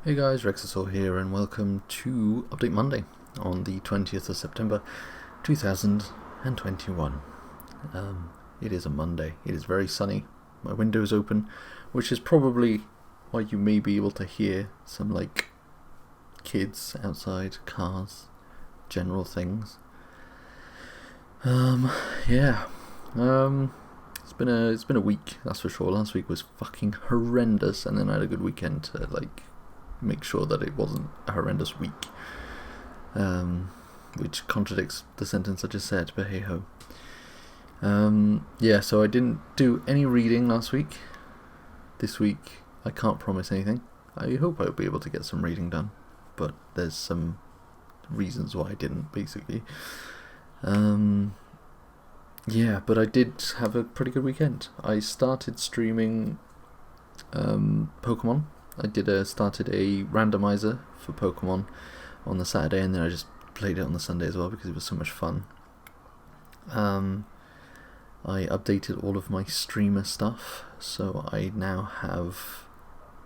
Hey guys, Rexasol here, and welcome to Update Monday on the 20th of September 2021. It is a Monday. It is very sunny. My window is open, which is probably why you may be able to hear some kids outside, cars, general things. Yeah. It's been a week, that's for sure. Last week was fucking horrendous, and then I had a good weekend to make sure that it wasn't a horrendous week, which contradicts the sentence I just said, but hey ho. So I didn't do any reading last week. This week I can't promise anything. I hope I'll be able to get some reading done, but there's some reasons why I didn't, basically. But I did have a pretty good weekend. I started streaming Pokemon. I started a randomizer for Pokemon on the Saturday, and then I just played it on the Sunday as well because it was so much fun. I updated all of my streamer stuff, so I now have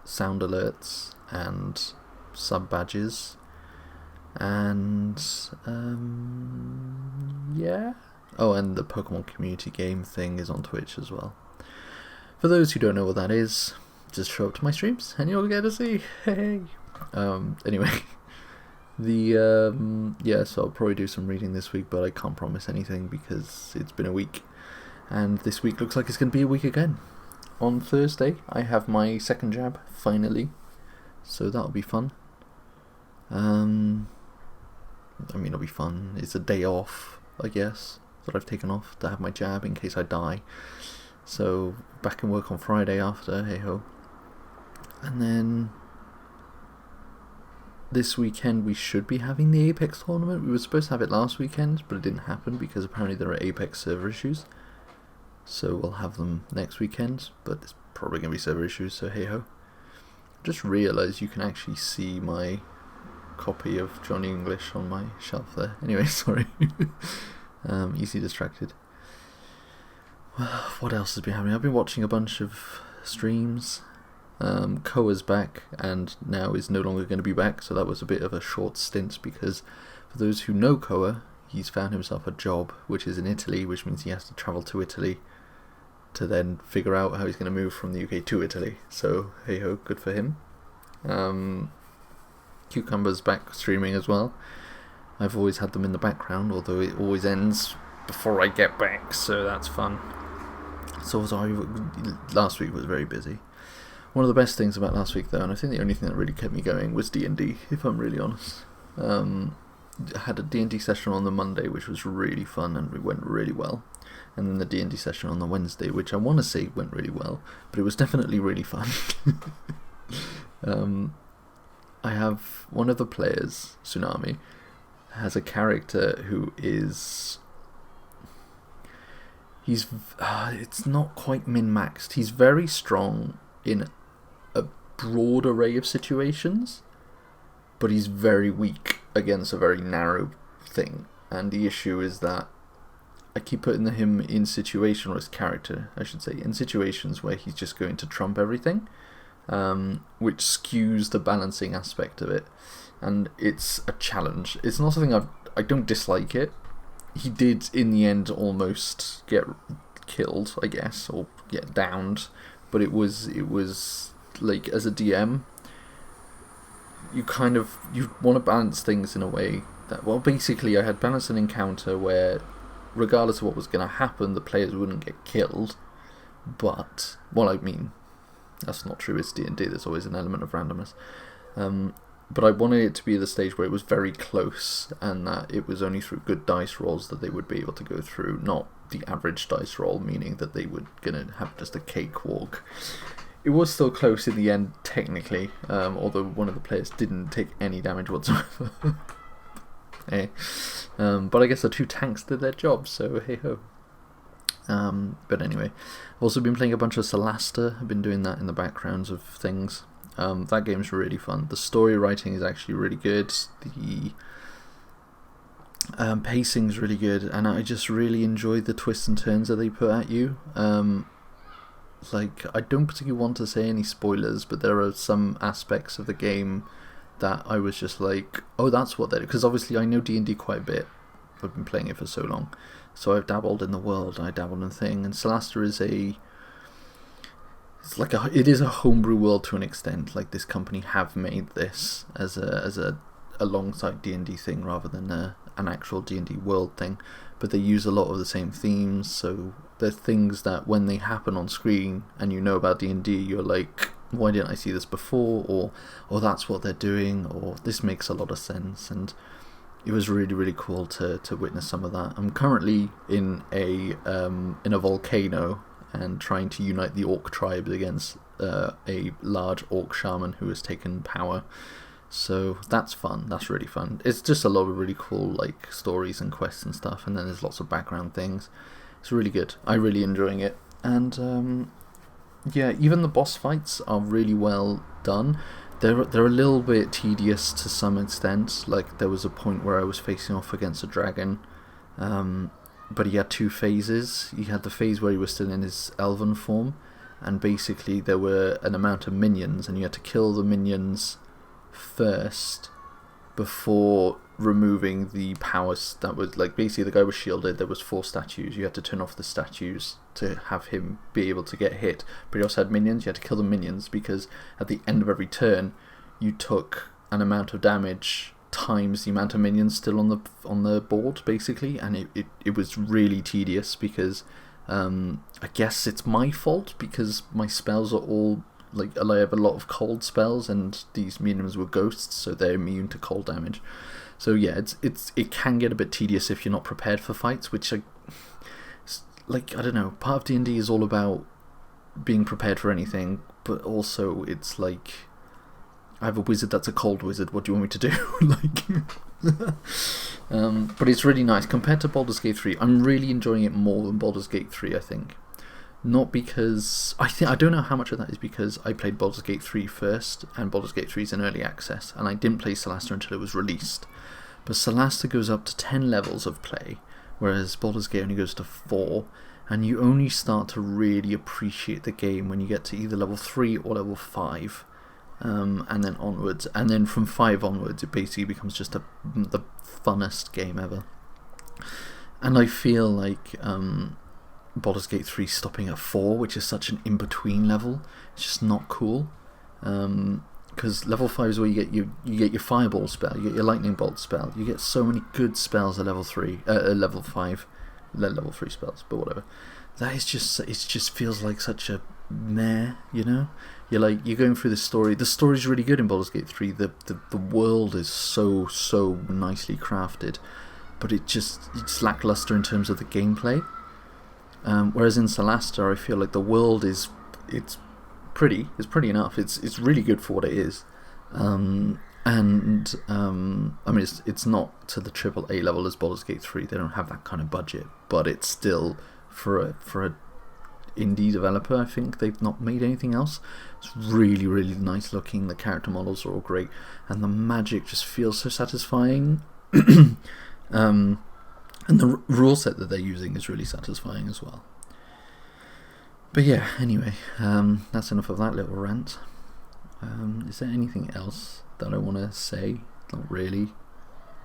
sound alerts and sub badges, and Oh, and the Pokemon community game thing is on Twitch as well. For those who don't know what that is, just show up to my streams and you'll get to see. Hey. Anyway, so I'll probably do some reading this week, but I can't promise anything because it's been a week, and this week looks like it's going to be a week again. On Thursday, I have my second jab finally, so that'll be fun. It'll be fun. It's a day off, I guess, that I've taken off to have my jab in case I die. So back in work on Friday after, hey ho. And then this weekend we should be having the Apex tournament. We were supposed to have it last weekend, but it didn't happen because apparently there are Apex server issues. So we'll have them next weekend, but it's probably going to be server issues, so hey ho. Just realised you can actually see my copy of Johnny English on my shelf there. Anyway, sorry. Easy distracted. What else has been happening? I've been watching a bunch of streams. Koa's back and now is no longer going to be back, so that was a bit of a short stint because for those who know Koa, he's found himself a job which is in Italy, which means he has to travel to Italy to then figure out how he's going to move from the UK to Italy. So hey ho, good for him. Cucumber's back streaming as well. I've always had them in the background, although it always ends before I get back, so that's fun. So sorry, last week was very busy. One of the best things about last week, though, and I think the only thing that really kept me going, was D&D, if I'm really honest. I had a D&D session on the Monday, which was really fun, and it went really well. And then the D&D session on the Wednesday, which I want to say went really well, but it was definitely really fun. I have one of the players, Tsunami, has a character who is... it's not quite min-maxed. He's very strong in a broad array of situations, but he's very weak against a very narrow thing. And the issue is that I keep putting him in situation, or his character, I should say, in situations where he's just going to trump everything, which skews the balancing aspect of it. And it's a challenge. It's not something I don't dislike it. He did, in the end, almost get killed, I guess, or get downed. But it was like, as a DM, you want to balance things in a way that, well, basically I had balanced an encounter where, regardless of what was going to happen, the players wouldn't get killed. But, that's not true. It's D&D. There's always an element of randomness. But I wanted it to be the stage where it was very close, and that it was only through good dice rolls that they would be able to go through, not the average dice roll, meaning that they were going to have just a cakewalk. It was still close in the end, technically, although one of the players didn't take any damage whatsoever. But I guess the two tanks did their job, so hey ho. But anyway, I've also been playing a bunch of Solasta. I've been doing that in the backgrounds of things. That game's really fun. The story writing is actually really good. The pacing's really good, and I just really enjoy the twists and turns that they put at you. like, I don't particularly want to say any spoilers, but there are some aspects of the game that I was just like, oh, that's what they do. Because obviously I know D&D quite a bit. I've been playing it for so long. So I've dabbled in the world, I dabbled in the thing, and Solasta is it is a homebrew world to an extent. Like, this company have made this as a alongside D&D thing rather than an actual D&D world thing, but they use a lot of the same themes. So there's things that when they happen on screen and you know about D&D, you're like, why didn't I see this before? Or that's what they're doing, or this makes a lot of sense. And it was really, really cool to witness some of that. I'm currently in a volcano and trying to unite the orc tribes against a large orc shaman who has taken power. So that's fun. That's really fun. It's just a lot of really cool, like, stories and quests and stuff, and then there's lots of background things. It's really good. I'm really enjoying it. And yeah, even the boss fights are really well done. They're a little bit tedious to some extent. Like, there was a point where I was facing off against a dragon, but he had two phases. He had the phase where he was still in his elven form, and basically there were an amount of minions, and you had to kill the minions first before removing the powers that was, like, basically the guy was shielded. There was 4 statues. You had to turn off the statues to have him be able to get hit, but he also had minions. You had to kill the minions because at the end of every turn you took an amount of damage times the amount of minions still on the board, basically. And it was really tedious because I guess it's my fault because my spells are all, like, I have a lot of cold spells, and these minions were ghosts, so they're immune to cold damage. So yeah, it can get a bit tedious if you're not prepared for fights, which I don't know. Part of D&D is all about being prepared for anything, but also it's like, I have a wizard that's a cold wizard. What do you want me to do? But it's really nice compared to Baldur's Gate 3. I'm really enjoying it more than Baldur's Gate 3, I think. Not because I don't know how much of that is because I played Baldur's Gate 3 first, and Baldur's Gate 3 is in early access, and I didn't play Solasta until it was released. But Solasta goes up to 10 levels of play, whereas Baldur's Gate only goes to 4, and you only start to really appreciate the game when you get to either level 3 or level 5, and then onwards. And then from 5 onwards, it basically becomes just the funnest game ever. And I feel like Baldur's Gate 3 stopping at 4, which is such an in-between level, it's just not cool. Because level 5 is where you get your fireball spell, you get your lightning bolt spell, you get so many good spells at level 3, level 5, level 3 spells, but whatever. That is just, it just feels like such a meh, you know? You're going through the story. The story's really good in Baldur's Gate 3. The world is so nicely crafted, but it's lackluster in terms of the gameplay. Whereas in Solasta, I feel like the world it's pretty enough. It's really good for what it is. I mean, it's not to the AAA level as Baldur's Gate 3. They don't have that kind of budget, but it's still for a indie developer. I think they've not made anything else. It's really, really nice looking. The character models are all great, and the magic just feels so satisfying. And the rule set that they're using is really satisfying as well. But yeah, anyway, that's enough of that little rant. Is there anything else that I want to say? Not really.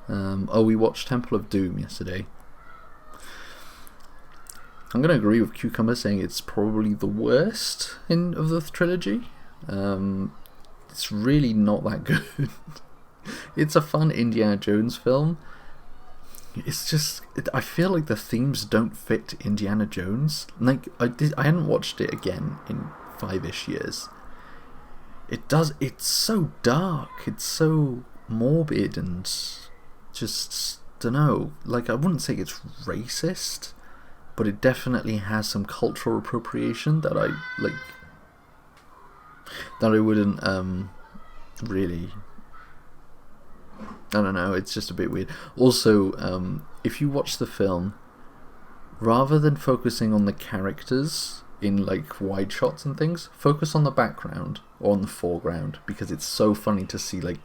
We watched Temple of Doom yesterday. I'm going to agree with Cucumber saying it's probably the worst of the trilogy. It's really not that good. It's a fun Indiana Jones film. It's just, I feel like the themes don't fit Indiana Jones. Like, I hadn't watched it again in 5-ish years. It's so dark, it's so morbid, and just, dunno, like, I wouldn't say it's racist, but it definitely has some cultural appropriation that I wouldn't, really... I don't know, it's just a bit weird. Also, if you watch the film, rather than focusing on the characters in, like, wide shots and things, focus on the background or on the foreground, because it's so funny to see, like,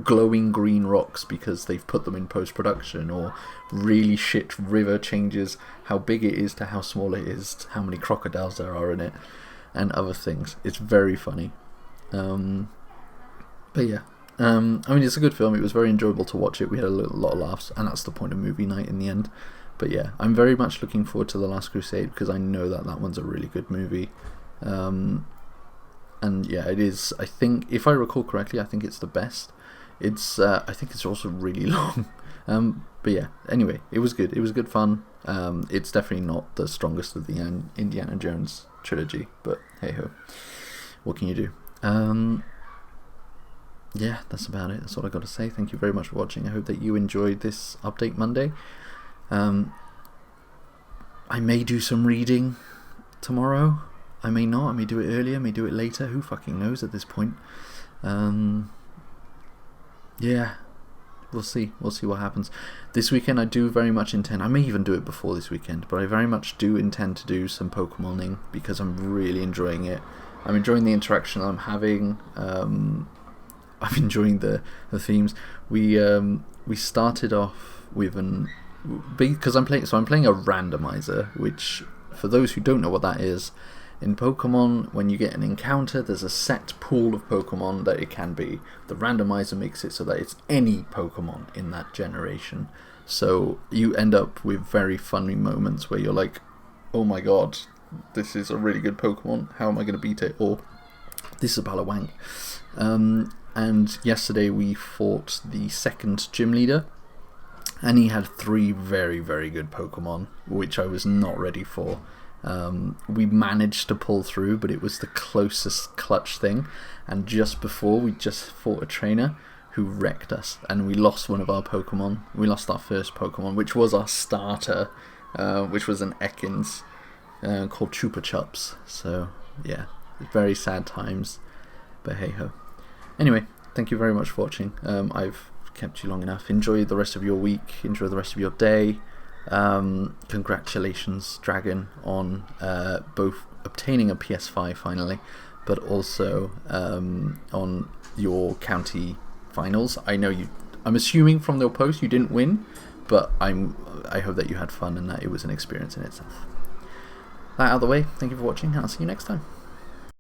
glowing green rocks because they've put them in post-production, or really shit river changes how big it is to how small it is, to how many crocodiles there are in it. and other things. It's very funny. But yeah, I mean, it's a good film. It was very enjoyable to watch it. We had a lot of laughs, and that's the point of movie night in the end. But yeah, I'm very much looking forward to The Last Crusade, because I know that one's a really good movie. And yeah, it is. I think, if I recall correctly, I think it's the best. I think it's also really long. But yeah, anyway, it was good. It was good fun. It's definitely not the strongest of the Indiana Jones trilogy, but hey ho, what can you do? Yeah, that's about it. That's all I got to say. Thank you very much for watching. I hope that you enjoyed this Update Monday. I may do some reading tomorrow. I may not. I may do it earlier, may do it later. Who fucking knows at this point? Yeah, we'll see. We'll see what happens. This weekend I do very much intend, I may even do it before this weekend, but I very much do intend to do some Pokemoning, because I'm really enjoying it. I'm enjoying the interaction I'm having. I'm enjoying the themes. We started off with because I'm playing a randomizer, which, for those who don't know what that is, in Pokemon, when you get an encounter, there's a set pool of Pokemon that it can be. The randomizer makes it so that it's any Pokemon in that generation. So you end up with very funny moments where you're like, oh my god, this is a really good Pokemon, how am I going to beat it? Or, this is a Balawang. And yesterday we fought the second gym leader, and he had 3 very, very good Pokemon, which I was not ready for. We managed to pull through, but it was the closest clutch thing, and just before, we just fought a trainer who wrecked us, and we lost one of our Pokemon. We lost our first Pokemon, which was our starter, which was an Ekans, called Chupa Chups. So yeah, very sad times, but hey ho. Anyway, thank you very much for watching. I've kept you long enough. Enjoy the rest of your week, enjoy the rest of your day. Congratulations, Dragon, on both obtaining a PS5 finally, but also on your county finals. I know I'm assuming from your post you didn't win, but I hope that you had fun and that it was an experience in itself. That out of the way, thank you for watching, and I'll see you next time.